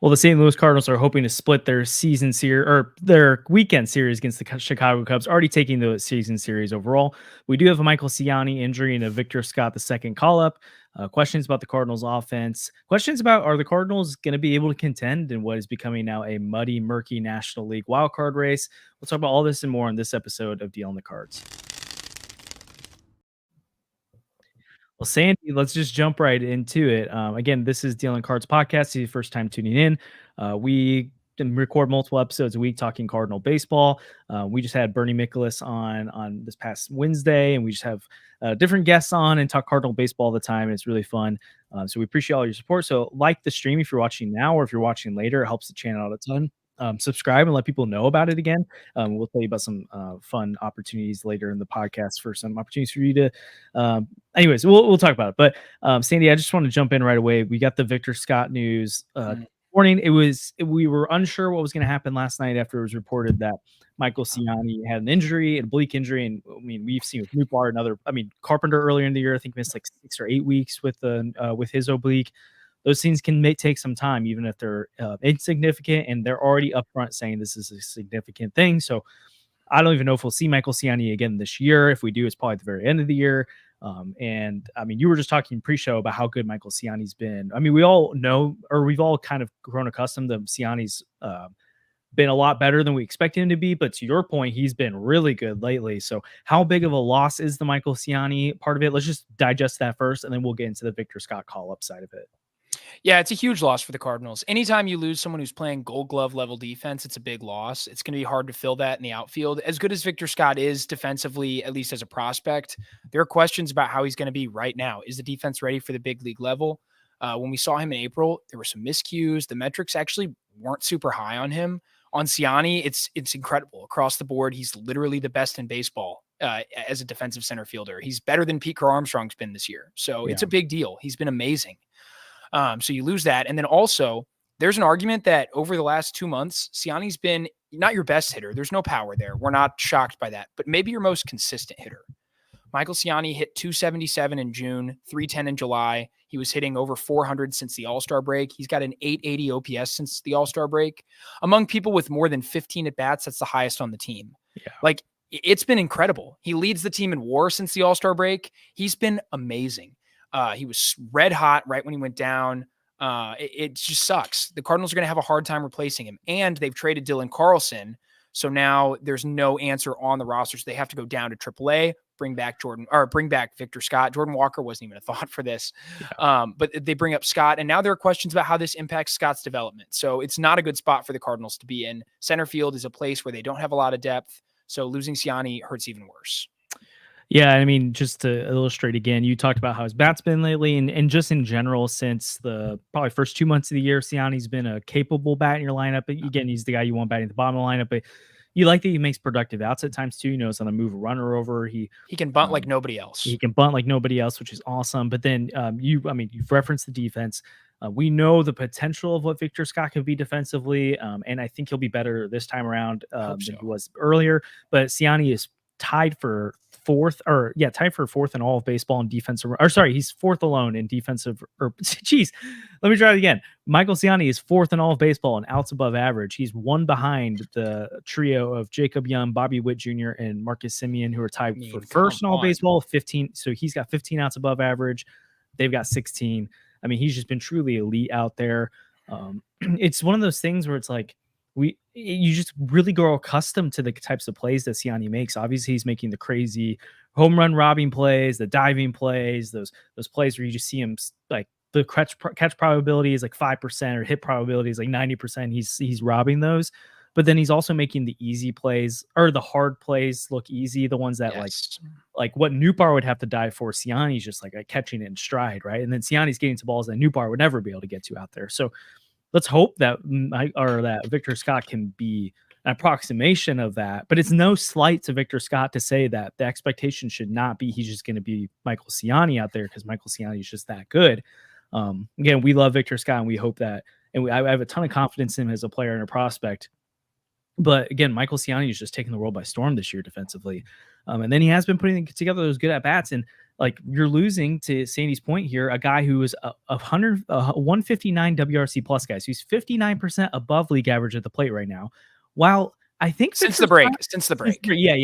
Well, the St. Louis Cardinals are hoping to split their season series or their weekend series against the Chicago Cubs, already taking the season series overall. We do have a Michael Siani injury and a Victor Scott the second call up. Questions about the Cardinals offense. Questions about are the Cardinals going to be able to contend in what is becoming now a muddy, murky National League wildcard race? We'll talk about all this and more on this episode of Deal on the Cards. Well, Sandy, let's just jump right into it. Again, this is Dealing Cards podcast. This is your first time tuning in. We can record multiple episodes a week talking Cardinal baseball. We just had Bernie Michaelis on this past Wednesday, and we just have different guests on and talk Cardinal baseball all the time. And it's really fun. So we appreciate all your support. So like the stream if you're watching now or if you're watching later, it helps the channel out a ton. Subscribe and let people know about it again. We'll tell you about some fun opportunities later in the podcast for some opportunities for you to anyways, we'll talk about it. But Sandy, I just want to jump in right away. We got the Victor Scott news morning. We were unsure what was going to happen last night after it was reported that Michael Siani had an injury, an oblique injury, and I mean we've seen with Newbar Carpenter earlier in the year, I think missed like 6 or 8 weeks with his oblique. Those things can take some time, even if they're insignificant, and they're already upfront saying this is a significant thing. So I don't even know if we'll see Michael Siani again this year. If we do, it's probably at the very end of the year. And I mean, you were just talking pre-show about how good Michael Siani's been. I mean, we all know, or we've all kind of grown accustomed to Siani's been a lot better than we expected him to be. But to your point, he's been really good lately. So how big of a loss is the Michael Siani part of it? Let's just digest that first, and then we'll get into the Victor Scott call-up side of it. Yeah, it's a huge loss for the Cardinals. Anytime you lose someone who's playing Gold Glove level defense, it's a big loss. It's going to be hard to fill that in the outfield. As good as Victor Scott is defensively, at least as a prospect, there are questions about how he's going to be right now. Is the defense ready for the big league level? When we saw him in April, there were some miscues. The metrics actually weren't super high on him. On Siani, it's incredible across the board. He's literally the best in baseball as a defensive center fielder. He's better than Pete Crow Armstrong's been this year. So It's a big deal. He's been amazing. So you lose that. And then also there's an argument that over the last 2 months, Siani's been not your best hitter. There's no power there. We're not shocked by that, but maybe your most consistent hitter. Michael Siani hit 277 in June, 310 in July. He was hitting over 400 since the All-Star break. He's got an 880 OPS since the All-Star break. Among people with more than 15 at-bats, that's the highest on the team. Yeah. Like, it's been incredible. He leads the team in WAR since the All-Star break. He's been amazing. He was red hot right when he went down. It just sucks. The Cardinals are going to have a hard time replacing him, and they've traded Dylan Carlson. So now there's no answer on the roster. So they have to go down to AAA, bring back Victor Scott. Jordan Walker wasn't even a thought for this. Yeah. But they bring up Scott, and now there are questions about how this impacts Scott's development. So it's not a good spot for the Cardinals to be in. Center field is a place where they don't have a lot of depth. So losing Siani hurts even worse. Yeah, I mean, just to illustrate again, you talked about how his bat's been lately, and just in general, since the probably first 2 months of the year, Siani's been a capable bat in your lineup. But again, he's the guy you want batting at the bottom of the lineup. But you like that he makes productive outs at times too. You know, it's on the move a runner over. He can bunt like nobody else. He can bunt like nobody else, which is awesome. But then you've referenced the defense. We know the potential of what Victor Scott can be defensively, and I think he'll be better this time around than he was earlier. But Siani is tied for fourth in all of baseball in defensive, or sorry, he's fourth alone in defensive, or geez, let me try it again. Michael Siani is fourth in all of baseball in outs above average. He's one behind the trio of Jacob Young, Bobby Witt Jr., and Marcus Semien, who are tied for first in all baseball, 15. So he's got 15 outs above average. They've got 16. I mean, he's just been truly elite out there. It's one of those things where it's like, you just really grow accustomed to the types of plays that Siani makes. Obviously, he's making the crazy home run robbing plays, the diving plays, those plays where you just see him like the catch probability is like 5% or hit probability is like 90%. He's robbing those, but then he's also making the easy plays or the hard plays look easy. The ones that like what Newbar would have to dive for, Siani's just like catching it in stride, right? And then Siani's getting to balls that Newbar would never be able to get to out there. So let's hope that Victor Scott can be an approximation of that. But it's no slight to Victor Scott to say that the expectation should not be he's just going to be Michael Siani out there, because Michael Siani is just that good. Again, we love Victor Scott, and we hope that, and I have a ton of confidence in him as a player and a prospect. But again, Michael Siani is just taking the world by storm this year defensively. And then he has been putting together those good at-bats. And like you're losing, to Sandy's point here, a guy who is a 159 WRC plus guy. So he's 59% above league average at the plate right now. While I think since the break. Since the break. Yeah.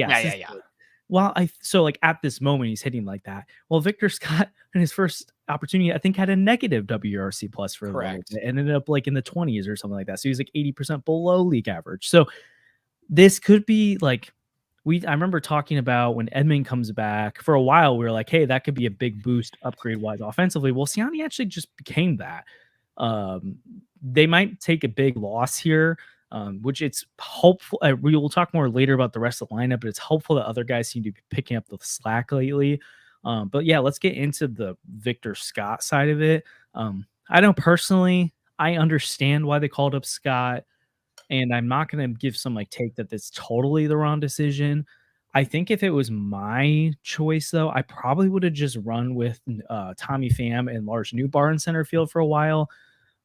Well, so like at this moment he's hitting like that. Well, Victor Scott in his first opportunity, I think, had a negative WRC plus for a little bit and ended up like in the 20s or something like that. So he's like 80% below league average. So this could be like, I remember talking about when Edmund comes back for a while, we were like, hey, that could be a big boost upgrade wise offensively. Well, Siani actually just became that. They might take a big loss here, which it's hopeful. We will talk more later about the rest of the lineup, but it's hopeful that other guys seem to be picking up the slack lately. But yeah, let's get into the Victor Scott side of it. I know personally, I understand why they called up Scott. And I'm not going to give some like take that that's totally the wrong decision. I think if it was my choice, though, I probably would have just run with Tommy Pham and Lars Newbar in center field for a while.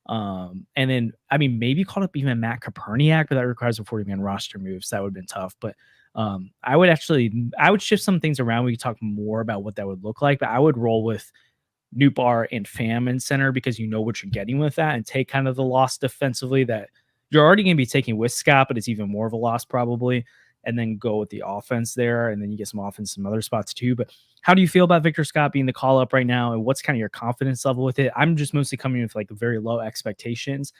And then, I mean, maybe call up even Matt Koperniak, but that requires a 40-man roster move. So that would have been tough. But I would shift some things around. We could talk more about what that would look like. But I would roll with Newbar and Pham in center because you know what you're getting with that, and take kind of the loss defensively that you're already going to be taking with Scott, but it's even more of a loss probably, and then go with the offense there, and then you get some offense in some other spots too. But how do you feel about Victor Scott being the call up right now, and what's kind of your confidence level with it? I'm just mostly coming with like very low expectations,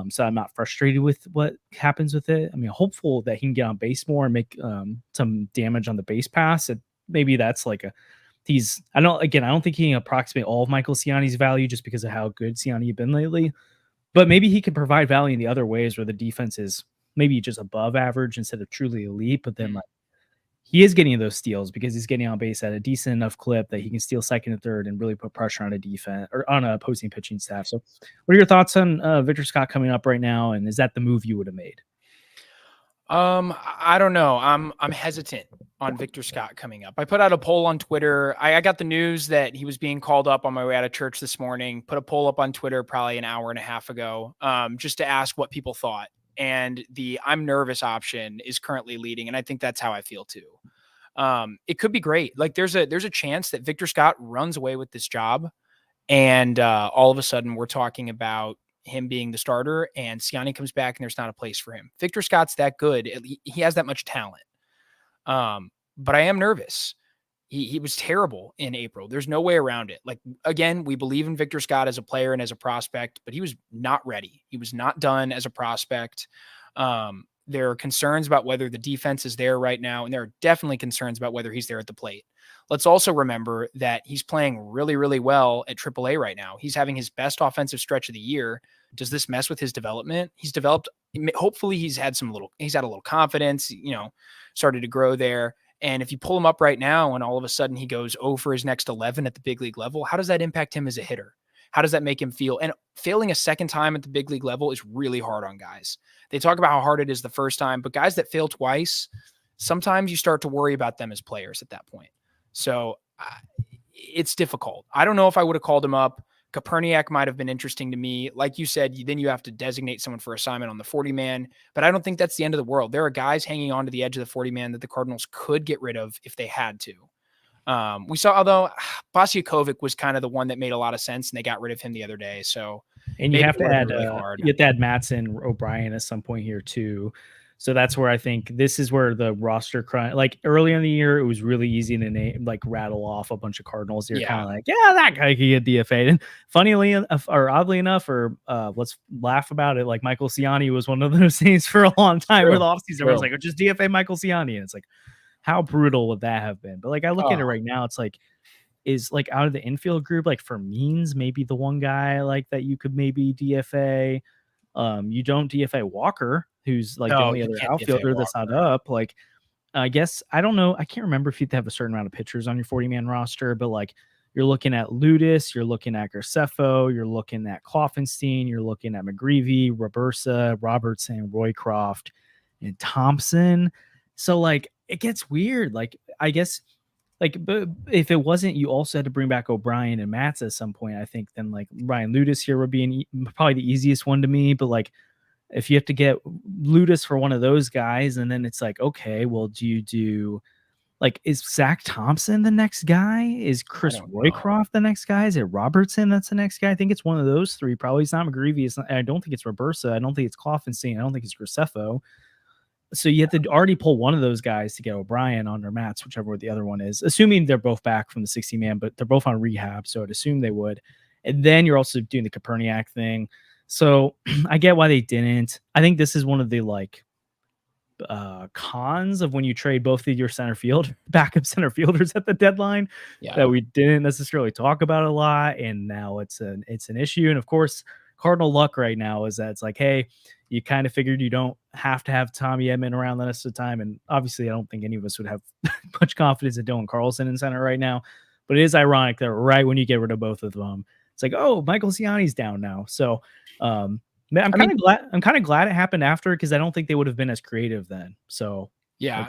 so I'm not frustrated with what happens with it. I mean, hopeful that he can get on base more and make some damage on the base pass. And maybe that's like I don't think he can approximate all of Michael Siani's value just because of how good Siani has been lately. But maybe he could provide value in the other ways where the defense is maybe just above average instead of truly elite. But then like he is getting those steals because he's getting on base at a decent enough clip that he can steal second and third and really put pressure on a defense or on a opposing pitching staff. So what are your thoughts on Victor Scott coming up right now? And is that the move you would have made? I don't know. I'm hesitant on Victor Scott coming up. I put out a poll on Twitter. I got the news that he was being called up on my way out of church this morning. Put a poll up on Twitter probably an hour and a half ago, just to ask what people thought. And the I'm nervous option is currently leading, and I think that's how I feel too. It could be great. Like there's a chance that Victor Scott runs away with this job, and all of a sudden we're talking about him being the starter and Siani comes back and there's not a place for him. Victor Scott's that good. He has that much talent. But I am nervous. He was terrible in April. There's no way around it. Like, again, we believe in Victor Scott as a player and as a prospect, but he was not ready. He was not done as a prospect. There are concerns about whether the defense is there right now, and there are definitely concerns about whether he's there at the plate. Let's also remember that he's playing really, really well at AAA right now. He's having his best offensive stretch of the year. Does this mess with his development? He's developed. Hopefully he's had a little confidence, started to grow there. And if you pull him up right now and all of a sudden he goes 0 for his next 11 at the big league level, how does that impact him as a hitter? How does that make him feel? And failing a second time at the big league level is really hard on guys. They talk about how hard it is the first time, but guys that fail twice, sometimes you start to worry about them as players at that point. So it's difficult. I don't know if I would have called him up. Koperniak might have been interesting to me. Like you said, then you have to designate someone for assignment on the 40-man, but I don't think that's the end of the world. There are guys hanging on to the edge of the 40-man that the Cardinals could get rid of if they had to. We saw, although Basiakovic was kind of the one that made a lot of sense and they got rid of him the other day. So, and you have to add, you have to add Matson O'Brien at some point here too. So that's where I think this is where the roster crunch, like earlier in the year, it was really easy to rattle off a bunch of Cardinals. You're kind of like, yeah, that guy could get DFA'd. And funnily enough, or oddly enough, or let's laugh about it, like Michael Siani was one of those things for a long time where the offseason everyone's like, oh, just DFA Michael Siani. And it's like, how brutal would that have been? But like I look at it right now, it's like, is like out of the infield group, like for Means, maybe the one guy like that you could maybe DFA. You don't DFA Walker, who's like the only other outfielder that's not up. Like, I guess, I don't know. I can't remember if you have to have a certain amount of pitchers on your 40-man roster, but like you're looking at Ludus, you're looking at Graceffo, you're looking at Kloffenstein, you're looking at McGreevy, Robersa, Robertson, Roycroft, and Thompson. So like it gets weird. Like, I guess, like, but if it wasn't, you also had to bring back O'Brien and Matz at some point, I think then like Ryan Ludus here would be probably the easiest one to me. But like, if you have to get Ludus for one of those guys, and then it's like, okay, well, do you do Like, is Zach Thompson the next guy? Is Chris Roycroft the next guy? Is it Robertson that's the next guy? I think it's one of those three. Probably it's not McGreevy. I don't think it's Robersa. I don't think it's Kloffenstein. I don't think it's Graceffo. So you have to already pull one of those guys to get O'Brien on their mats, whichever the other one is, assuming they're both back from the 60-man, but they're both on rehab, so I'd assume they would. And then you're also doing the Koperniak thing. So I get why they didn't. I think this is one of the cons of when you trade both of your backup center fielders at the deadline that we didn't necessarily talk about a lot, and now it's an issue. And of course, Cardinal luck right now is that it's like, hey, you kind of figured you don't have to have Tommy Edman around the rest of the time, and obviously I don't think any of us would have much confidence in Dylan Carlson in center right now, but it is ironic that right when you get rid of both of them, it's like, oh, Michael Siani's down now. So I'm kind of glad it happened after, because I don't think they would have been as creative then. So yeah,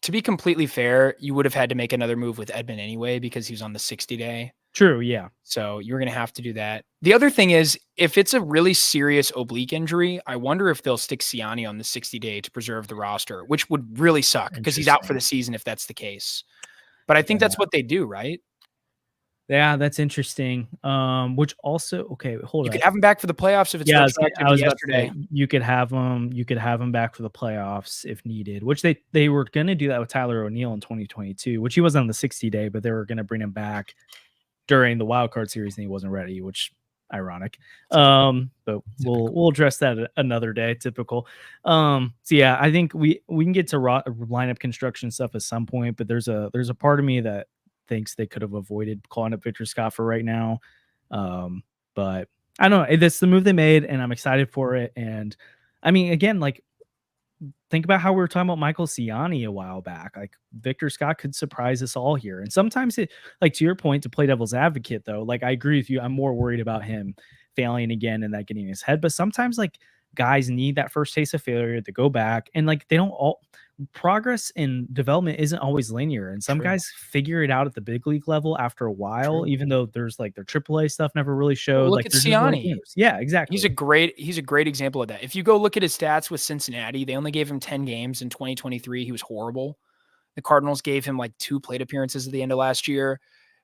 to be completely fair, you would have had to make another move with Edman anyway because he was on the 60-day. True, yeah. So you're going to have to do that. The other thing is, if it's a really serious oblique injury, I wonder if they'll stick Siani on the 60-day to preserve the roster, which would really suck because he's out for the season if that's the case. But I think that's what they do, right? Yeah, that's interesting. Which also, okay, hold on. You could have him back for the playoffs if it's retroactive to yesterday. You could have him back for the playoffs if needed, which they were going to do that with Tyler O'Neill in 2022, which he wasn't on the 60-day, but they were going to bring him back during the wild card series and he wasn't ready, which ironic. But we'll address that another day. Typical. So yeah, I think we can get to lineup construction stuff at some point, but there's a part of me that thinks they could have avoided calling up Victor Scott for right now. But I don't know. That's the move they made, and I'm excited for it. And I mean, again, like, think about how we were talking about Michael Siani a while back. Like, Victor Scott could surprise us all here. And sometimes it, like, to your point, to play devil's advocate, though, like, I agree with you. I'm more worried about him failing again and that getting in his head. But sometimes, like, guys need that first taste of failure to go back, and like, they don't all progress and development isn't always linear, and some guys figure it out at the big league level after a while, even though there's like their AAA stuff never really showed. Well, look at Siani. Yeah, exactly. He's a great example of that. If you go look at his stats with Cincinnati, they only gave him 10 games in 2023. He was horrible. The Cardinals gave him like 2 plate appearances at the end of last year.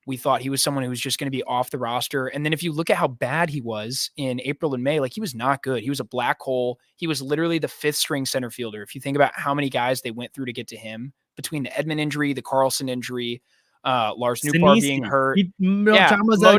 We thought he was someone who was just going to be off the roster. And then if you look at how bad he was in April and May, like, he was not good. He was a black hole. He was literally the 5th string center fielder. If you think about how many guys they went through to get to him, between the Edman injury, the Carlson injury, Lars Nootbaar being hurt. Mo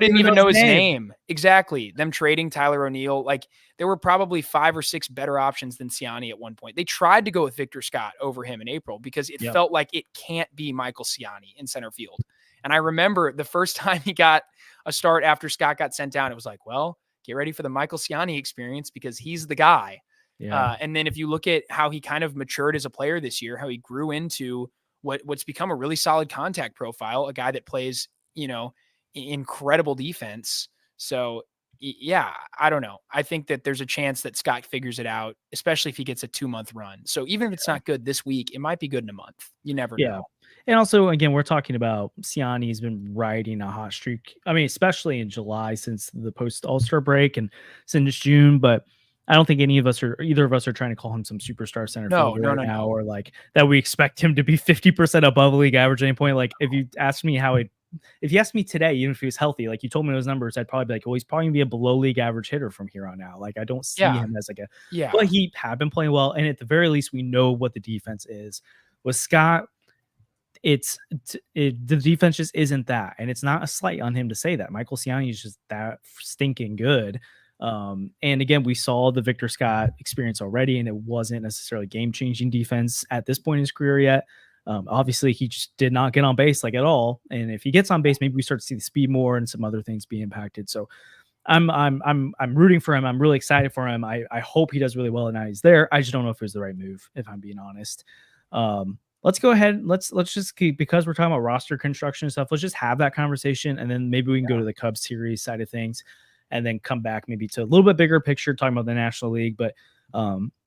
didn't even know his name. Exactly. Them trading Tyler O'Neill. Like, there were probably 5 or 6 better options than Siani at one point. They tried to go with Victor Scott over him in April because it felt like it can't be Michael Siani in center field. And I remember the first time he got a start after Scott got sent down, it was like, well, get ready for the Michael Siani experience because he's the guy. Yeah. And then if you look at how he kind of matured as a player this year, how he grew into what's become a really solid contact profile, a guy that plays, incredible defense. So yeah, I don't know. I think that there's a chance that Scott figures it out, especially if he gets a 2-month run. So even if it's not good this week, it might be good in a month. You never know. And also, again, we're talking about Siani's been riding a hot streak. I mean, especially in July since the post All-Star break and since June. But I don't think either of us are trying to call him some superstar center fielder right now, or like that we expect him to be 50% above league average at any point. Like, if you asked me if you asked me today, even if he was healthy, like you told me those numbers, I'd probably be like, well, he's probably gonna be a below league average hitter from here on out. Like, I don't see him as like but he had been playing well. And at the very least, we know what the defense is. With Scott, the defense just isn't that. And it's not a slight on him to say that. Michael Siani is just that stinking good. And again, we saw the Victor Scott experience already, and it wasn't necessarily game-changing defense at this point in his career yet. Obviously, he just did not get on base like at all. And if he gets on base, maybe we start to see the speed more and some other things be impacted. So I'm rooting for him. I'm really excited for him. I hope he does really well, and now he's there. I just don't know if it was the right move, if I'm being honest. Let's go ahead. Let's just keep, because we're talking about roster construction and stuff, let's just have that conversation, and then maybe we can go to the Cubs series side of things, and then come back maybe to a little bit bigger picture, talking about the National League. But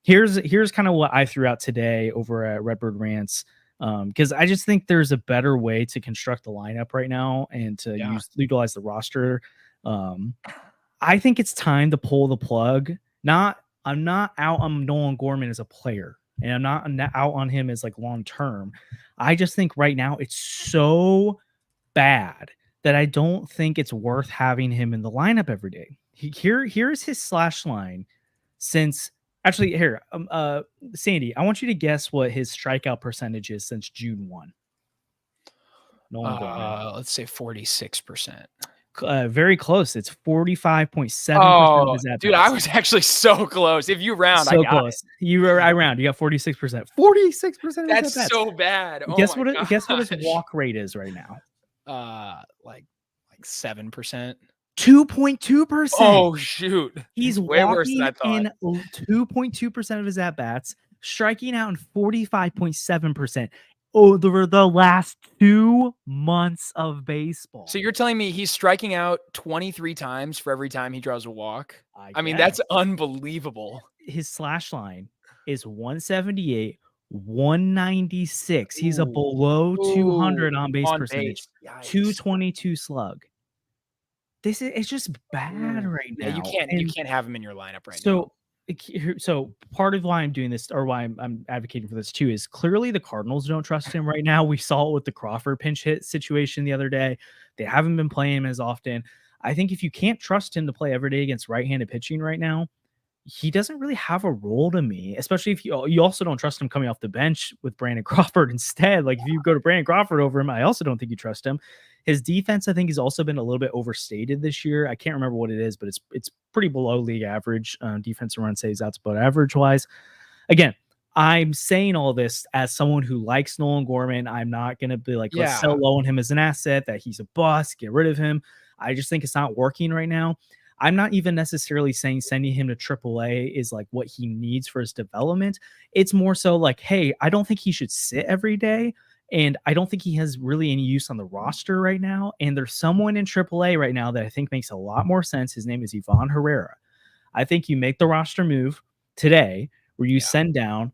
here's kind of what I threw out today over at Redbird Rants, because I just think there's a better way to construct the lineup right now and to utilize the roster. I think it's time to pull the plug. I'm not out on Nolan Gorman as a player. and I'm not out on him as like long term. I just think right now it's so bad that I don't think it's worth having him in the lineup every day. Here's his slash line since actually here, Sandy, I want you to guess what his strikeout percentage is since June 1. Nolan Gorman. Let's say 46%. Very close. It's 45.7% of his at-bats. Dude, I was actually so close. If you round, I got close. I round. You got 46%. 46%. That's so bad. Guess what his walk rate is right now? Like 7%. 2.2%. Oh shoot. He's way worse than I thought. In 2.2% of his at-bats, striking out in 45.7%. Over the last 2 months of baseball. So you're telling me he's striking out 23 times for every time he draws a walk? I mean, that's unbelievable. His slash line is 178, 196. He's a below 200 on base percentage. 222 slug. It's just bad right now. Yeah, you can't have him in your lineup right now. So part of why I'm doing this, or why I'm advocating for this too, is clearly the Cardinals don't trust him right now. We saw it with the Crawford pinch hit situation the other day. They haven't been playing him as often. I think if you can't trust him to play every day against right-handed pitching right now, he doesn't really have a role to me, especially if you also don't trust him coming off the bench with Brandon Crawford instead. Like if you go to Brandon Crawford over him, I also don't think you trust him. His defense, I think, has also been a little bit overstated this year. I can't remember what it is, but it's pretty below league average. Defensive run saves that's about average wise. Again, I'm saying all this as someone who likes Nolan Gorman. I'm not going to be like, let's sell low on him as an asset, that he's a bust, get rid of him. I just think it's not working right now. I'm not even necessarily saying sending him to AAA is like what he needs for his development. It's more so like, hey, I don't think he should sit every day. And I don't think he has really any use on the roster right now. And there's someone in AAA right now that I think makes a lot more sense. His name is Ivan Herrera. I think you make the roster move today where you send down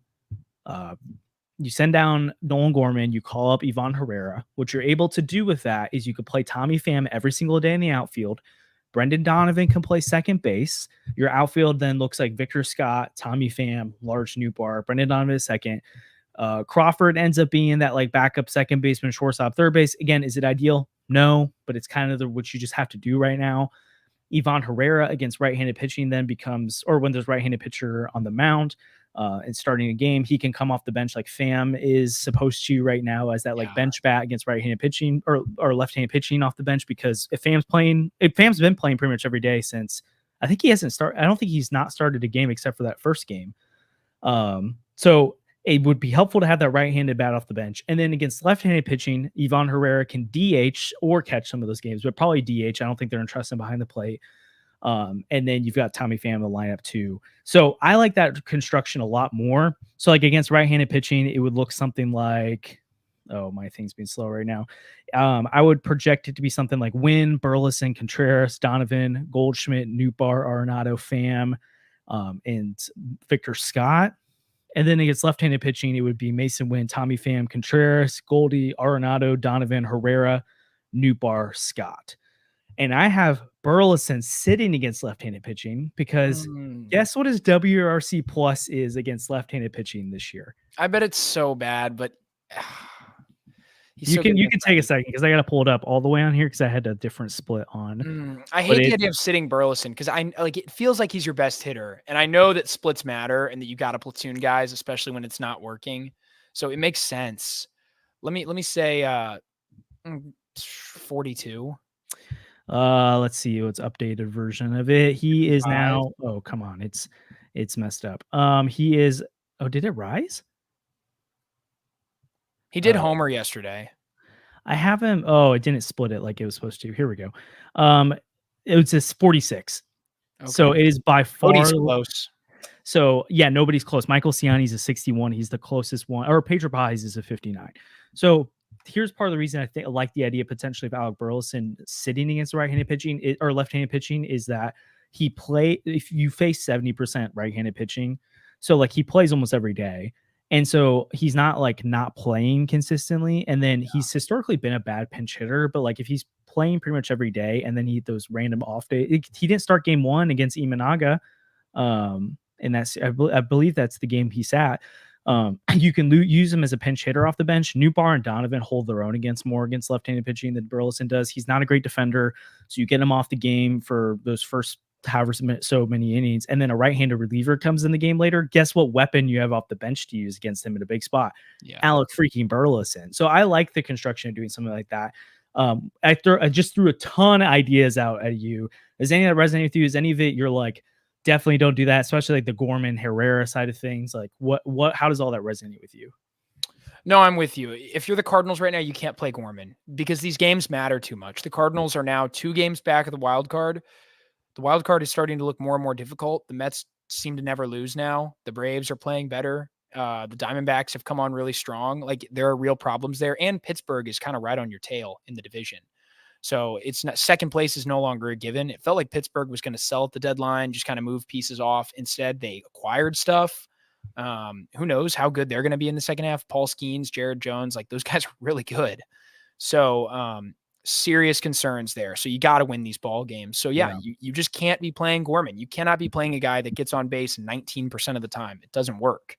Nolan Gorman, you call up Ivan Herrera. What you're able to do with that is you could play Tommy Pham every single day in the outfield. Brendan Donovan can play second base. Your outfield then looks like Victor Scott, Tommy Pham, Large Newbar, Brendan Donovan is second. Crawford ends up being that like backup second baseman, shortstop, third base. Again, is it ideal? No, but it's kind of what you just have to do right now. Ivan Herrera against right-handed pitching then becomes, or when there's right-handed pitcher on the mound and starting a game, he can come off the bench like Pham is supposed to right now as that like bench bat against right-handed pitching or left-handed pitching off the bench, because if Pham's been playing pretty much every day since, I think he hasn't started. I don't think he's not started a game except for that first game. So it would be helpful to have that right-handed bat off the bench. And then against left-handed pitching, Ivan Herrera can DH or catch some of those games, but probably DH. I don't think they're entrusting behind the plate. And then you've got Tommy Pham in the lineup too. So I like that construction a lot more. So like against right-handed pitching, it would look something like, oh, my thing's being slow right now. I would project it to be something like Wynn, Burleson, Contreras, Donovan, Goldschmidt, Nootbaar, Arenado, Pham, and Victor Scott. And then against left-handed pitching, it would be Mason Wynn, Tommy Pham, Contreras, Goldie, Arenado, Donovan, Herrera, Nootbaar, Scott. And I have Burleson sitting against left-handed pitching because guess what his WRC plus is against left-handed pitching this year? I bet it's so bad, but you can take a second because I got to pull it up all the way on here because I had a different split on. I hate the idea of sitting Burleson because it feels like he's your best hitter, and I know that splits matter and that you got to platoon guys, especially when it's not working. So it makes sense. Let me say 42. Let's see what's updated version of it. He is now. Oh, come on, it's messed up. He is. Oh, did it rise? He did homer yesterday. I have him. Oh, it didn't split it like it was supposed to. Here we go. It was just 46. Okay. So it is by far close. So yeah, nobody's close. Michael Siani is a 61. He's the closest one. Or Pedro Pais is a 59. So here's part of the reason I like the idea potentially of Alec Burleson sitting against right-handed pitching or left-handed pitching is that if you face 70% right-handed pitching, so like he plays almost every day. And so he's not like not playing consistently. And then he's historically been a bad pinch hitter, but like if he's playing pretty much every day and then those random off days, he didn't start game 1 against Imanaga. And that's, I believe that's the game he sat. You can use him as a pinch hitter off the bench. Newbar and Donovan hold their own against left-handed pitching than Burleson does. He's not a great defender, so you get him off the game for those first however so many innings, and then a right-handed reliever comes in the game later. Guess what weapon you have off the bench to use against him in a big spot? Yeah. Alec freaking Burleson. So I like the construction of doing something like that. I just threw a ton of ideas out at you. Is any of that resonate with you? Is any of it you're like, definitely don't do that, especially like the Gorman Herrera side of things? Like how does all that resonate with you? No, I'm with you. If you're the Cardinals right now, you can't play Gorman because these games matter too much. The Cardinals are now 2 games back of the wild card. The wild card is starting to look more and more difficult. The Mets seem to never lose now. The Braves are playing better. The Diamondbacks have come on really strong. Like, there are real problems there. And Pittsburgh is kind of right on your tail in the division. So it's not, second place is no longer a given. It felt like Pittsburgh was going to sell at the deadline, just kind of move pieces off. Instead, they acquired stuff. Who knows how good they're going to be in the second half? Paul Skeens, Jared Jones, like those guys are really good. So serious concerns there. So you got to win these ball games. So yeah. You just can't be playing Gorman. You cannot be playing a guy that gets on base 19% of the time. It doesn't work.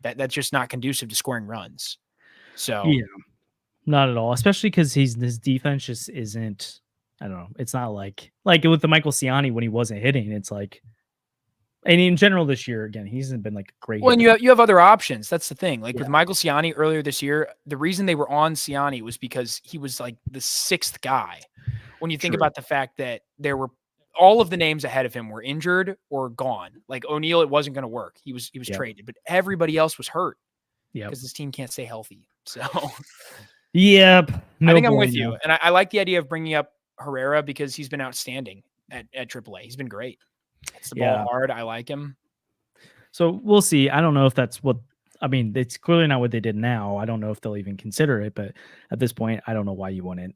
That's just not conducive to scoring runs. So yeah. Not at all, especially because his defense just isn't. I don't know. It's not like with the Michael Siani when he wasn't hitting. It's like, and in general this year, again, he hasn't been like great. Well, and you have other options. That's the thing. Like with Michael Siani earlier this year, the reason they were on Siani was because he was like the 6th guy. When you think about the fact that there were all of the names ahead of him were injured or gone. Like O'Neill, it wasn't going to work. He was traded, but everybody else was hurt. Yeah, because this team can't stay healthy. So. Yep. I think I'm with you. And I like the idea of bringing up Herrera because he's been outstanding at AAA. He's been great. It's the ball hard. I like him. So we'll see. I don't know if that's what, I mean, it's clearly not what they did now. I don't know if they'll even consider it, but at this point, I don't know why you wouldn't.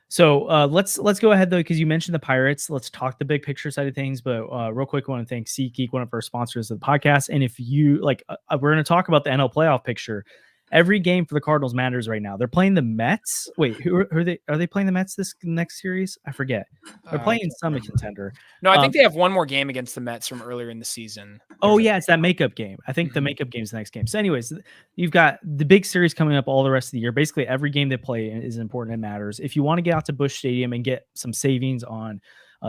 So let's go ahead though, because you mentioned the Pirates. Let's talk the big picture side of things. But real quick, I want to thank SeatGeek, one of our sponsors of the podcast. And if you like, we're going to talk about the NL playoff picture. Every game for the Cardinals matters right now. They're playing the Mets. Wait, who are they? Are they playing the Mets this next series? I forget. They're playing some contender. No, I think they have one more game against the Mets from earlier in the season. Oh yeah, it's that makeup game. I think the makeup game is the next game. So anyways, you've got the big series coming up all the rest of the year. Basically, every game they play is important and matters. If you want to get out to Busch Stadium and get some savings on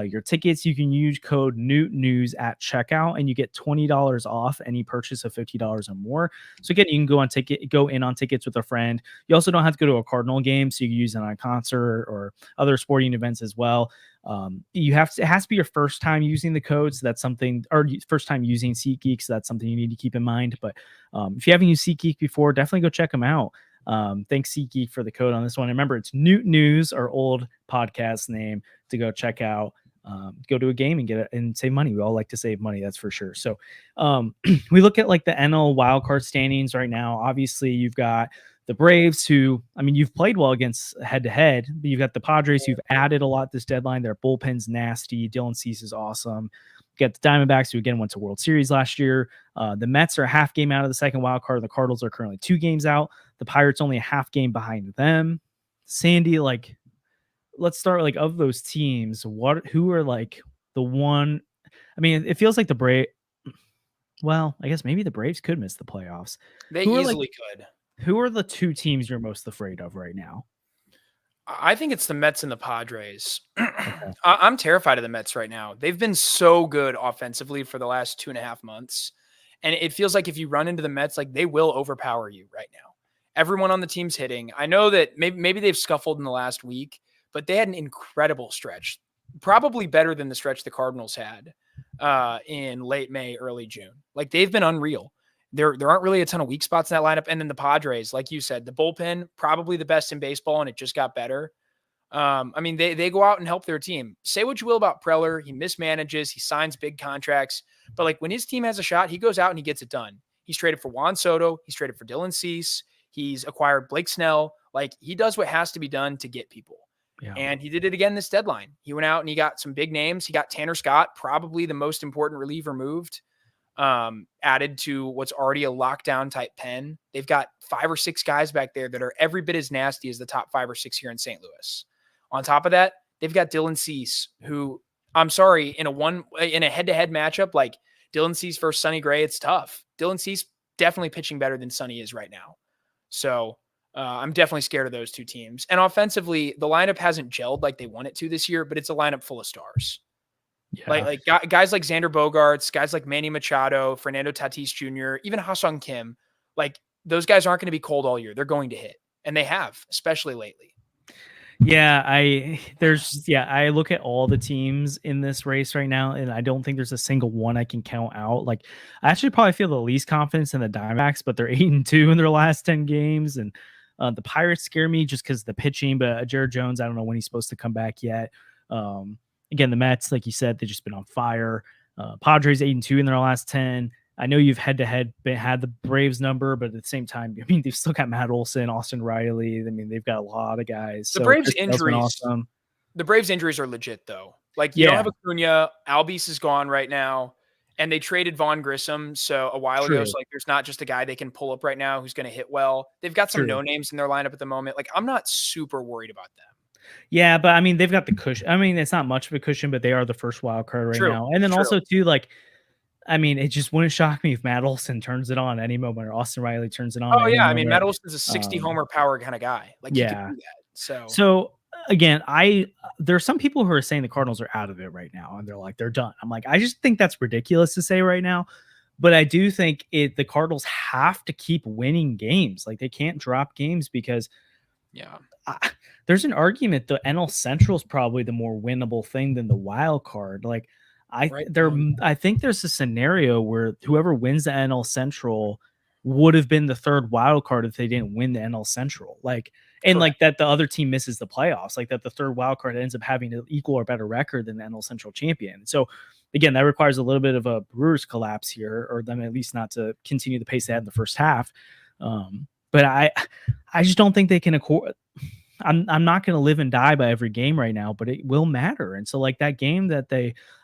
your tickets, you can use code NEWS at checkout and you get $20 off any purchase of $50 or more. So again, you can go in on tickets with a friend. You also don't have to go to a Cardinal game, so you can use it on a concert or other sporting events as well. It has to be your first time using the code, so that's something, or first time using SeatGeek, so that's something you need to keep in mind. But if you haven't used SeatGeek before, definitely go check them out. Thanks SeatGeek for the code on this one. And remember, it's Newt News, our old podcast name, to go check out. Go to a game and get it and save money. We all like to save money, that's for sure. So we look at like the NL wildcard standings right now. Obviously, you've got the Braves, who, I mean, you've played well against head-to-head, but you've got the Padres, who've added a lot this deadline. Their bullpen's nasty. Dylan Cease is awesome. You got the Diamondbacks, who again went to World Series last year. The Mets are a half game out of the second wild card. The Cardinals are currently 2 games out. The Pirates only a half game behind them. Sandy, like, let's start like of those teams. Who are like the one? I mean, it feels like the Braves. Well, I guess maybe the Braves could miss the playoffs. They easily could. Who are the 2 teams you're most afraid of right now? I think it's the Mets and the Padres. Okay. I'm terrified of the Mets right now. They've been so good offensively for the last 2.5 months. And it feels like if you run into the Mets, like they will overpower you right now. Everyone on the team's hitting. I know that maybe they've scuffled in the last week, but they had an incredible stretch, probably better than the stretch the Cardinals had in late May, early June. Like they've been unreal. There aren't really a ton of weak spots in that lineup. And then the Padres, like you said, the bullpen, probably the best in baseball, and it just got better. I mean, they go out and help their team. Say what you will about Preller. He mismanages. He signs big contracts. But like when his team has a shot, he goes out and he gets it done. He's traded for Juan Soto. He's traded for Dylan Cease. He's acquired Blake Snell. Like he does what has to be done to get people. Yeah. And he did it again this deadline. He went out and he got some big names. He got Tanner Scott, probably the most important reliever moved, added to what's already a lockdown type pen. They've got 5 or 6 guys back there that are every bit as nasty as the top 5 or 6 here in St. Louis. On top of that, they've got Dylan Cease, who, I'm sorry, in a head-to-head matchup, like Dylan Cease versus Sonny Gray, it's tough. Dylan Cease definitely pitching better than Sonny is right now. So I'm definitely scared of those two teams. And offensively, the lineup hasn't gelled like they want it to this year, but it's a lineup full of stars. Yeah. Like guys like Xander Bogaerts, guys like Manny Machado, Fernando Tatis Jr., even Ha-Seong Kim, like those guys aren't going to be cold all year. They're going to hit, and they have, especially lately. Yeah, I look at all the teams in this race right now, and I don't think there's a single one I can count out. Like, I actually probably feel the least confidence in the Diamondbacks, but they're 8-2 in their last 10 games, and the Pirates scare me just because the pitching. But Jared Jones, I don't know when he's supposed to come back yet. Again, the Mets, like you said, they've just been on fire. Padres 8-2 in their last 10. I know you've head-to-head had the Braves number, but at the same time, I mean, they've still got Matt Olson, Austin Riley. I mean, they've got a lot of guys. The Braves injuries, the Braves injuries are legit though. Like you don't have Acuna, Albies is gone right now, and they traded Vaughn Grissom a while ago. So like, there's not just a guy they can pull up right now who's going to hit well. They've got some no names in their lineup at the moment. Like I'm not super worried about them. Yeah, but I mean, they've got the cushion. I mean, it's not much of a cushion, but they are the first wild card right now. And then also too, like, I mean, it just wouldn't shock me if Matt Olson turns it on any moment or Austin Riley turns it on. Oh, yeah. I mean, Matt Olson's a 60 homer power kind of guy. Like, he could do that. So again, there's some people who are saying the Cardinals are out of it right now, and they're like, they're done. I'm like, I just think that's ridiculous to say right now. But I do think the Cardinals have to keep winning games. Like, they can't drop games because there's an argument the NL Central is probably the more winnable thing than the wild card. Like, I think there's a scenario where whoever wins the NL Central would have been the third wild card if they didn't win the NL Central. Like, and like that the other team misses the playoffs, like that the third wild card ends up having an equal or better record than the NL Central champion. So again, that requires a little bit of a Brewers collapse here, or them at least not to continue the pace they had in the first half. But I just don't think they can accord. I'm not going to live and die by every game right now, but it will matter. And so like that game that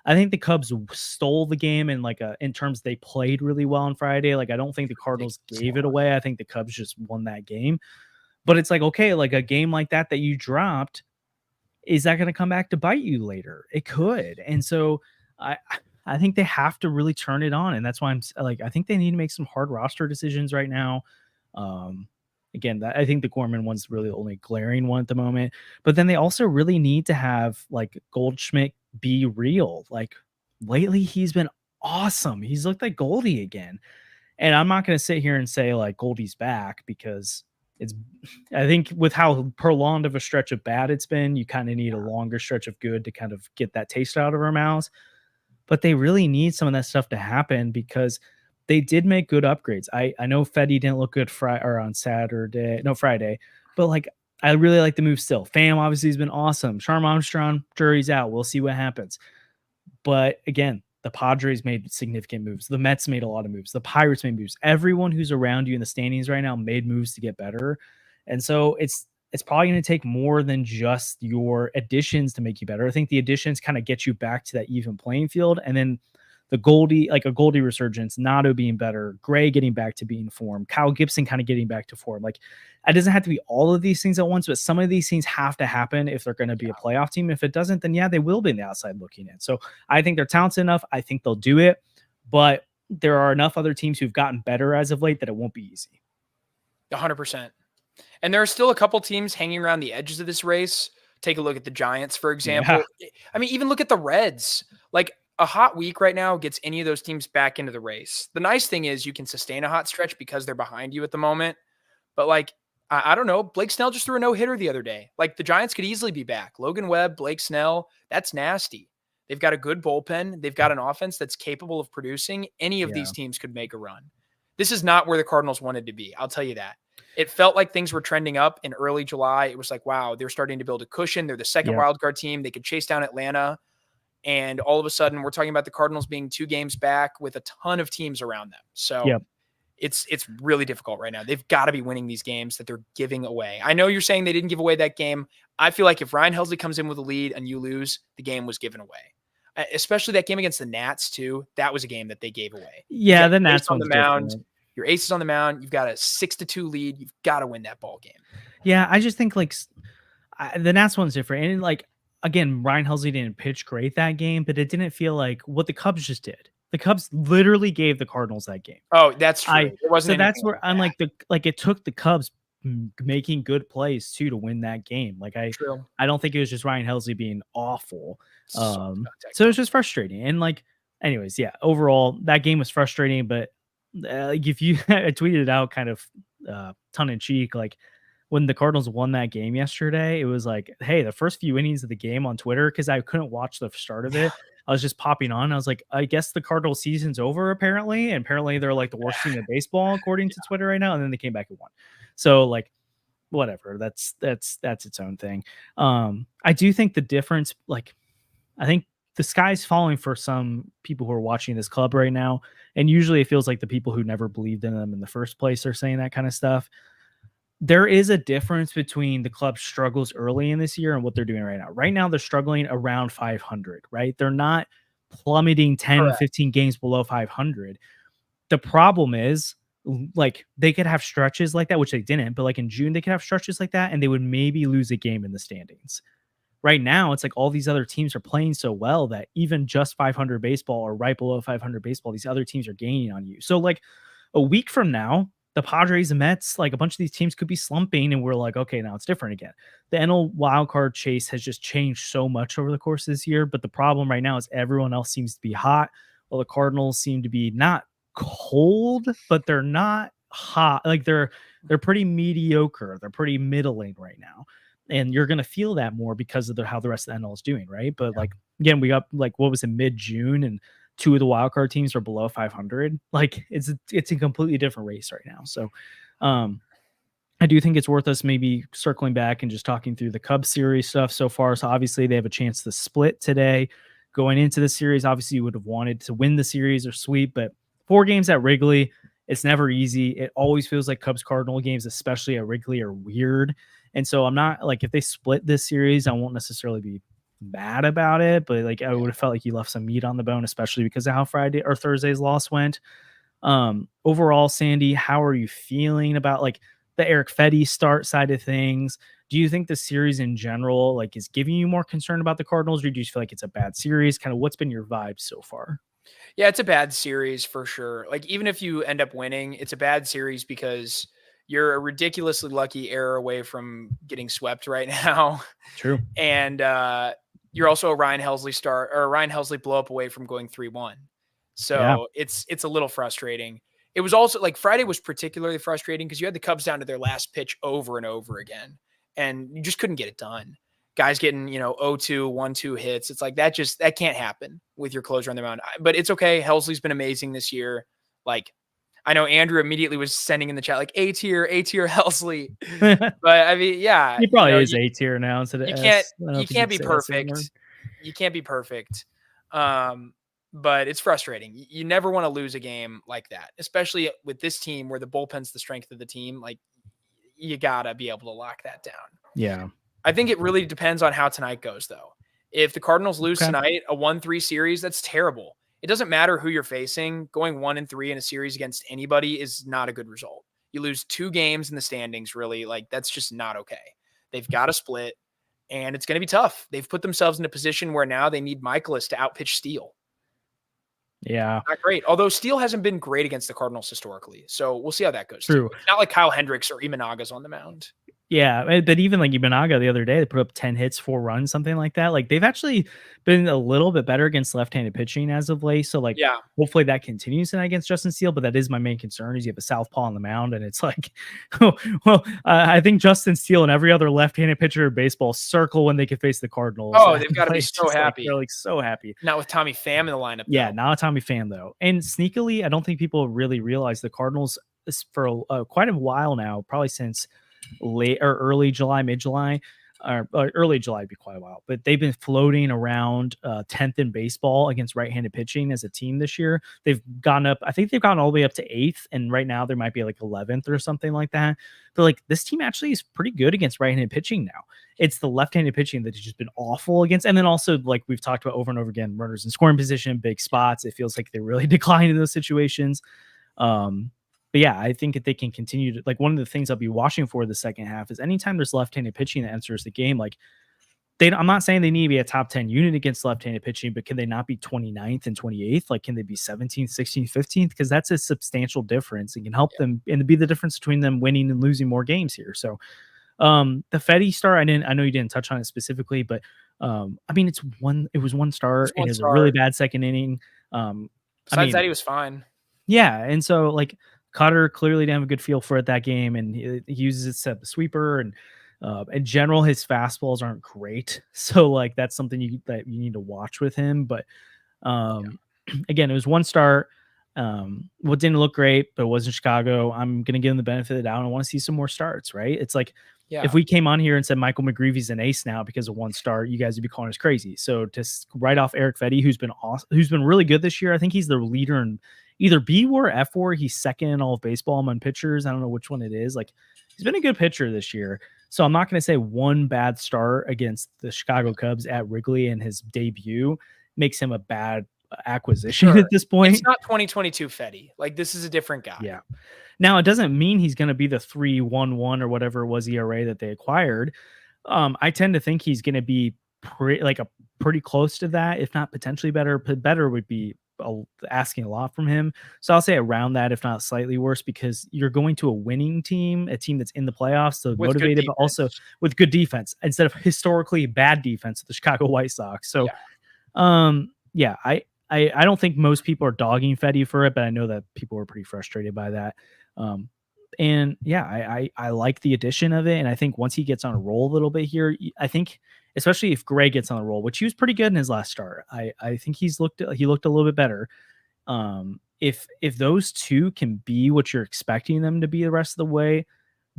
I think the Cubs stole the game and like in terms they played really well on Friday. Like, I don't think the Cardinals gave it away. I think the Cubs just won that game, but it's like, okay, like a game like that you dropped, is that going to come back to bite you later? It could. And so I think they have to really turn it on. And that's why I'm like, I think they need to make some hard roster decisions right now. Again, I think the Gorman one's really the only glaring one at the moment. But then they also really need to have like Goldschmidt be real. Like lately, he's been awesome. He's looked like Goldie again. And I'm not going to sit here and say like Goldie's back because I think with how prolonged of a stretch of bad it's been, you kind of need a longer stretch of good to kind of get that taste out of our mouths. But they really need some of that stuff to happen because they did make good upgrades. I know Fedde didn't look good Friday, but like I really like the move still. Pham obviously has been awesome. Charm Armstrong, jury's out. We'll see what happens. But again, the Padres made significant moves. The Mets made a lot of moves. The Pirates made moves. Everyone who's around you in the standings right now made moves to get better. And so it's probably going to take more than just your additions to make you better. I think the additions kind of get you back to that even playing field. And then the Goldie, like a Goldie resurgence, Nato being better, Gray getting back to being form, Kyle Gibson kind of getting back to form. Like, it doesn't have to be all of these things at once, but some of these things have to happen if they're going to be a playoff team. If it doesn't, then they will be on the outside looking in. So I think they're talented enough. I think they'll do it, but there are enough other teams who've gotten better as of late that it won't be easy. 100%. And there are still a couple teams hanging around the edges of this race. Take a look at the Giants, for example. Yeah. I mean, even look at the Reds. Like, a hot week right now gets any of those teams back into the race. The nice thing is you can sustain a hot stretch because they're behind you at the moment. But like, I don't know, Blake Snell just threw a no-hitter the other day. Like, the Giants could easily be back. Logan Webb, Blake Snell, that's nasty. They've got a good bullpen. They've got an offense that's capable of producing. Any of these teams could make a run. This is not where the Cardinals wanted to be. I'll tell you that. It felt like things were trending up in early July. It was like, wow, they're starting to build a cushion. They're the second wildcard team. They could chase down Atlanta. And all of a sudden, we're talking about the Cardinals being 2 games back with a ton of teams around them. So it's really difficult right now. They've got to be winning these games that they're giving away. I know you're saying they didn't give away that game. I feel like if Ryan Helsley comes in with a lead and you lose, the game was given away. Especially that game against the Nats, too. That was a game that they gave away. Yeah, the Nats on the mound. Different. Your ace is on the mound. You've got a 6-2 lead. You've got to win that ball game. Yeah, I just think like the Nats one's different. And like, again, Ryan Helsley didn't pitch great that game, but it didn't feel like what the Cubs just did. The Cubs literally gave the Cardinals that game. Oh, that's true. It wasn't so that's where I'm like it took the Cubs making good plays too to win that game. Like I don't think it was just Ryan Helsley being awful. So it's just frustrating. And like, anyways, yeah, overall that game was frustrating. But if you I tweeted it out kind of tongue in cheek, like when the Cardinals won that game yesterday, it was like, hey, the first few innings of the game on Twitter, because I couldn't watch the start of it. I was just popping on. I was like, I guess the Cardinals season's over apparently. And apparently they're like the worst team in baseball, according to Twitter right now. And then they came back and won. So like, whatever, that's its own thing. I do think the difference, like, I think the sky's falling for some people who are watching this club right now. And usually it feels like the people who never believed in them in the first place are saying that kind of stuff. There is a difference between the club's struggles early in this year and what they're doing right now. Right now, they're struggling around 500, right? They're not plummeting 10, 15 games below 500. The problem is, like, they could have stretches like that, which they didn't, but like in June, they could have stretches like that and they would maybe lose a game in the standings. Right now, it's like all these other teams are playing so well that even just 500 baseball or right below 500 baseball, these other teams are gaining on you. So like a week from now, the Padres and Mets, like a bunch of these teams could be slumping and we're like, okay, now it's different again. The NL wildcard chase has just changed so much over the course of this year. But the problem right now is everyone else seems to be hot. Well, the Cardinals seem to be not cold, but they're not hot. Like they're pretty mediocre. They're pretty middling right now. And you're going to feel that more because of how the rest of the NL is doing. Right. But like, again, we got like, what was it, mid-June, and 2 of the wildcard teams are below 500. Like it's a completely different race right now. So I do think it's worth us maybe circling back and just talking through the Cubs series stuff so far. So obviously they have a chance to split today. Going into the series, obviously you would have wanted to win the series or sweep, but 4 games at Wrigley, it's never easy. It always feels like Cubs Cardinal games, especially at Wrigley, are weird. And so I'm not like, if they split this series, I won't necessarily be mad about it, but like I would have felt like you left some meat on the bone, especially because of how Friday or Thursday's loss went. Overall, Sandy, how are you feeling about like the Erick Fedde start side of things? Do you think the series in general like is giving you more concern about the Cardinals, or do you feel like it's a bad series? Kind of what's been your vibe so far? Yeah, it's a bad series for sure. Like even if you end up winning, it's a bad series because you're a ridiculously lucky error away from getting swept right now. True. And you're also a Ryan Helsley start or a Ryan Helsley blow up away from going 3-1. So it's a little frustrating. It was also like Friday was particularly frustrating because you had the Cubs down to their last pitch over and over again, and you just couldn't get it done. Guys getting, 0-2, 1-2 hits. It's like that can't happen with your closer on the mound. But it's okay. Helsley's been amazing this year. Like, I know Andrew immediately was sending in the chat like A tier Helsley. But I mean, yeah, he probably is A tier now instead of S. You can't be perfect. You can't be perfect. But it's frustrating. You never want to lose a game like that, especially with this team where the bullpen's the strength of the team. Like, you gotta be able to lock that down. Yeah. I think it really depends on how tonight goes, though. If the Cardinals lose tonight, a 1-3 series, that's terrible. It doesn't matter who you're facing. Going 1-3 in a series against anybody is not a good result. You lose 2 games in the standings, really. Like, that's just not okay. They've got to split, and it's going to be tough. They've put themselves in a position where now they need Michaelis to outpitch Steele. Yeah. Not great. Although Steele hasn't been great against the Cardinals historically. So we'll see how that goes. True. It's not like Kyle Hendricks or Imanaga's on the mound. Yeah, but even like Imanaga the other day, they put up 10 hits, 4 runs, something like that. Like they've actually been a little bit better against left-handed pitching as of late. So like, hopefully that continues tonight against Justin Steele. But that is my main concern is you have a southpaw on the mound, and it's like, I think Justin Steele and every other left-handed pitcher in baseball circle when they can face the Cardinals. Oh, they've got to be so happy. They're like so happy. Not with Tommy Pham in the lineup. Yeah, not a Tommy Pham though. And sneakily, I don't think people really realize the Cardinals for quite a while now, probably since late or early July, mid-July, or early July would be quite a while, but they've been floating around 10th in baseball against right-handed pitching as a team this year. They've gone up, I think they've gone all the way up to 8th, and right now there might be like 11th or something like that. But like this team actually is pretty good against right-handed pitching now. It's the left-handed pitching that has just been awful against, and then also like we've talked about over and over again, runners in scoring position, big spots. It feels like they really decline in those situations. But yeah, I think if they can continue to, like, one of the things I'll be watching for the second half is anytime there's left-handed pitching that enters the game, like I'm not saying they need to be a top 10 unit against left-handed pitching, but can they not be 29th and 28th? Like, can they be 17th, 16th, 15th? Because that's a substantial difference and can help them and be the difference between them winning and losing more games here. So, the Fedde start, I know you didn't touch on it specifically, but I mean, it was one start and it was a really bad second inning. Besides that, he was fine. Yeah, and so like Cutter clearly didn't have a good feel for it that game, and he uses it to the sweeper, and in general, his fastballs aren't great. So like that's something that you need to watch with him. But again, it was one start. What didn't look great, but it was in Chicago. I'm gonna give him the benefit of the doubt. I want to see some more starts, right? It's like if we came on here and said Michael McGreevy's an ace now because of one start, you guys would be calling us crazy. So to write off Erick Fedde, who's been awesome, who's been really good this year, I think he's the leader in either B WAR or F WAR. He's second in all of baseball among pitchers. I don't know which one it is. Like he's been a good pitcher this year. So I'm not going to say one bad start against the Chicago Cubs at Wrigley in his debut makes him a bad acquisition at this point. It's not 2022 Fedde. Like this is a different guy. Yeah. Now it doesn't mean he's going to be the 3.11 or whatever it was ERA that they acquired. I tend to think he's going to be pretty close to that, if not potentially better. But better would be asking a lot from him. So I'll say around that, if not slightly worse, because you're going to a winning team, a team that's in the playoffs, so with motivated, but also with good defense instead of historically bad defense of the Chicago White Sox. So, I don't think most people are dogging Fedde for it, but I know that people were pretty frustrated by that. I like the addition of it. And I think once he gets on a roll a little bit here, I think, especially if Gray gets on the roll, which he was pretty good in his last start, I think he looked a little bit better. If those two can be what you're expecting them to be the rest of the way,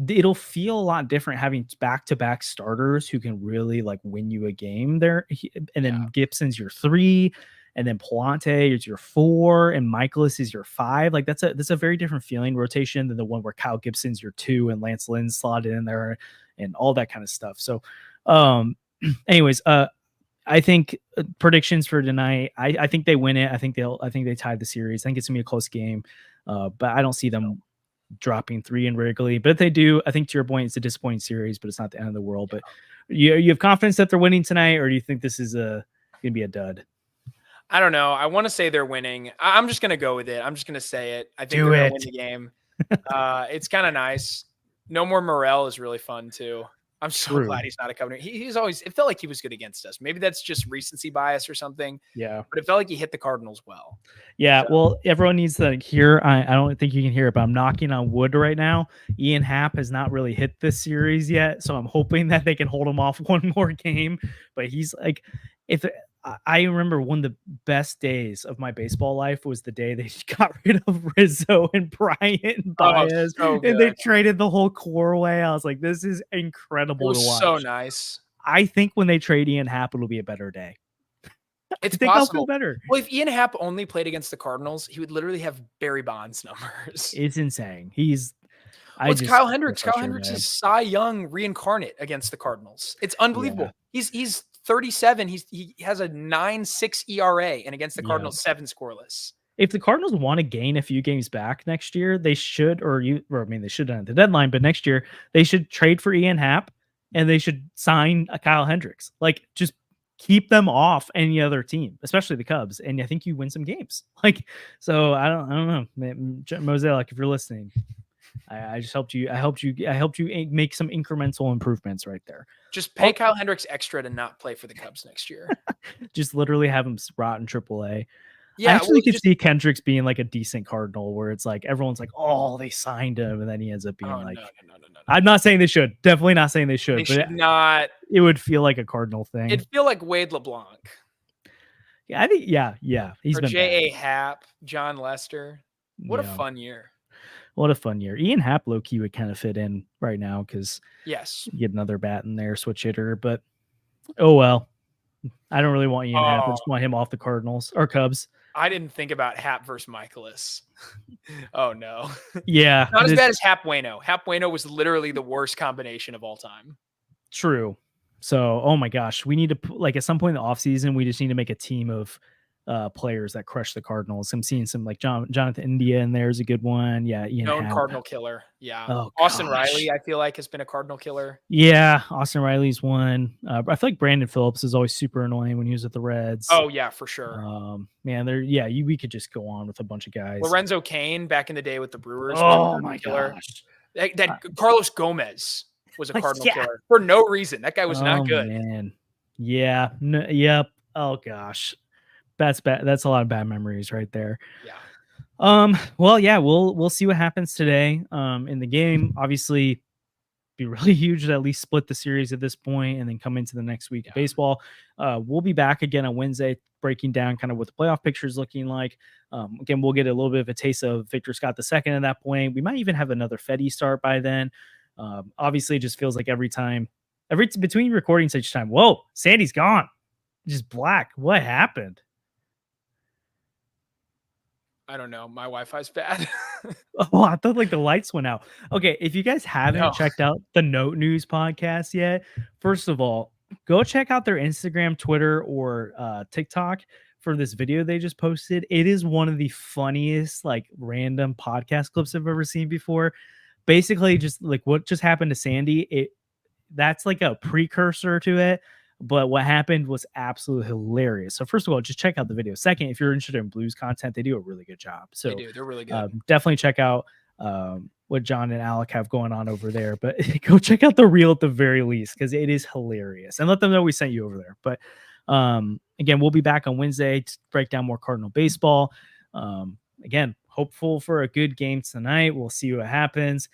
it'll feel a lot different having back-to-back starters who can really like win you a game there. And then Gibson's your 3, and then Palante is your 4, and Michaelis is your 5. Like that's a very different feeling rotation than the one where Kyle Gibson's your 2 and Lance Lynn's slotted in there and all that kind of stuff. So, anyways, I think predictions for tonight, I think they win it. I think they tied the series. I think it's gonna be a close game, but I don't see them dropping 3 in Wrigley. But if they do, I think to your point, it's a disappointing series, but it's not the end of the world. But you have confidence that they're winning tonight, or do you think this is gonna be a dud? I don't know. I want to say they're winning. I'm just gonna go with it. I'm just gonna say it. I think they're gonna win the game. It's kind of nice. No more Morel is really fun too. I'm so glad he's not a Covenant. He's always, it felt like he was good against us. Maybe that's just recency bias or something. Yeah. But it felt like he hit the Cardinals well. Yeah. So. Well, everyone needs to hear. I don't think you can hear it, but I'm knocking on wood right now. Ian Happ has not really hit this series yet. So I'm hoping that they can hold him off one more game. But he's like, I remember one of the best days of my baseball life was the day they got rid of Rizzo and Bryant and Baez, and they traded the whole core away. I was like, this is incredible to watch. So nice. I think when they trade Ian Happ, it'll be a better day. It's possible. Better. Well, if Ian Happ only played against the Cardinals, he would literally have Barry Bonds numbers. It's insane. Kyle Hendricks. Kyle Hendricks is Cy Young reincarnate against the Cardinals. It's unbelievable. Yeah. He's 37. He has a 9.6 ERA, and against the Cardinals, 7 scoreless. If the Cardinals want to gain a few games back next year, they should, they should have done at the deadline, but next year they should trade for Ian Happ and they should sign a Kyle Hendricks. Like, just keep them off any other team, especially the Cubs, and I think you win some games. Like, so I don't know, Mosaic, if you're listening. I just helped you. I helped you make some incremental improvements right there. Just pay Kyle Hendricks extra to not play for the Cubs next year. Just literally have him rot in AAA. Yeah, I actually could see Hendricks being like a decent Cardinal, where it's like everyone's like, "Oh, they signed him," and then he ends up being no. I'm not saying they should. Definitely not saying they should. They should not. It would feel like a Cardinal thing. It'd feel like Wade LeBlanc. Yeah, I think. Yeah. He's been J.A. Happ, John Lester. What a fun year. What a fun year. Ian Happ low-key would kind of fit in right now because you get another bat in there, switch hitter. But oh well. I don't really want Ian Happ. I just want him off the Cardinals or Cubs. I didn't think about Happ versus Michaelis. Oh no. Yeah. Not as bad as Happ Bueno. Happ Bueno was literally the worst combination of all time. True. So, oh my gosh, we need to, like, at some point in the offseason, we just need to make a team of players that crush the Cardinals. I'm seeing some like Jonathan India in there is a good one. Yeah, Ian Known Happ. Cardinal killer. Yeah. Oh, Austin gosh. Riley, I feel like, has been a Cardinal killer. Yeah, Austin Riley's one. I feel like Brandon Phillips is always super annoying when he was at the Reds. Oh yeah, for sure. Man, we could just go on with a bunch of guys. Lorenzo Cain back in the day with the Brewers. Oh my gosh. That Carlos Gomez was a Cardinal Yeah. killer for no reason. That guy was not good. Man. Yeah. Yep. Oh gosh. That's bad. That's a lot of bad memories right there. Yeah. Well, yeah, we'll see what happens today. In the game, obviously be really huge to at least split the series at this point and then come into the next week of baseball. We'll be back again on Wednesday, breaking down kind of what the playoff picture is looking like. Again, we'll get a little bit of a taste of Victor Scott II at that point. We might even have another Fedde start by then. Obviously, it just feels like between recordings each time, whoa, Sandy's gone. Just black. What happened? I don't know. My Wi-Fi's bad. Oh, I thought like the lights went out. Okay, if you guys haven't checked out the Note News podcast yet, first of all, go check out their Instagram, Twitter, or TikTok for this video they just posted. It is one of the funniest like random podcast clips I've ever seen before. Basically, just like what just happened to Sandy. That's like a precursor to it. But what happened was absolutely hilarious. So first of all, just check out the video. Second, if you're interested in Blues content, they do a really good job. So they do. They're really good. Definitely check out what John and Alec have going on over there. But go check out the reel at the very least because it is hilarious. And let them know we sent you over there. But again, we'll be back on Wednesday to break down more Cardinal baseball. Again, hopeful for a good game tonight. We'll see what happens.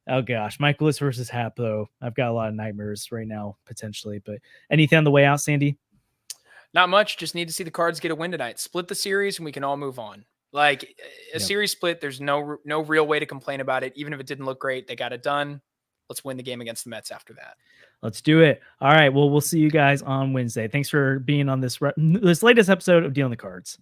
Oh gosh, Michaelis versus Happ though. I've got a lot of nightmares right now potentially. But anything on the way out, Sandy? Not much. Just need to see the Cards get a win tonight. Split the series and we can all move on. Like a series split, there's no real way to complain about it. Even if it didn't look great, they got it done. Let's win the game against the Mets after that. Let's do it. All right. Well, we'll see you guys on Wednesday. Thanks for being on this latest episode of Dealing the Cards.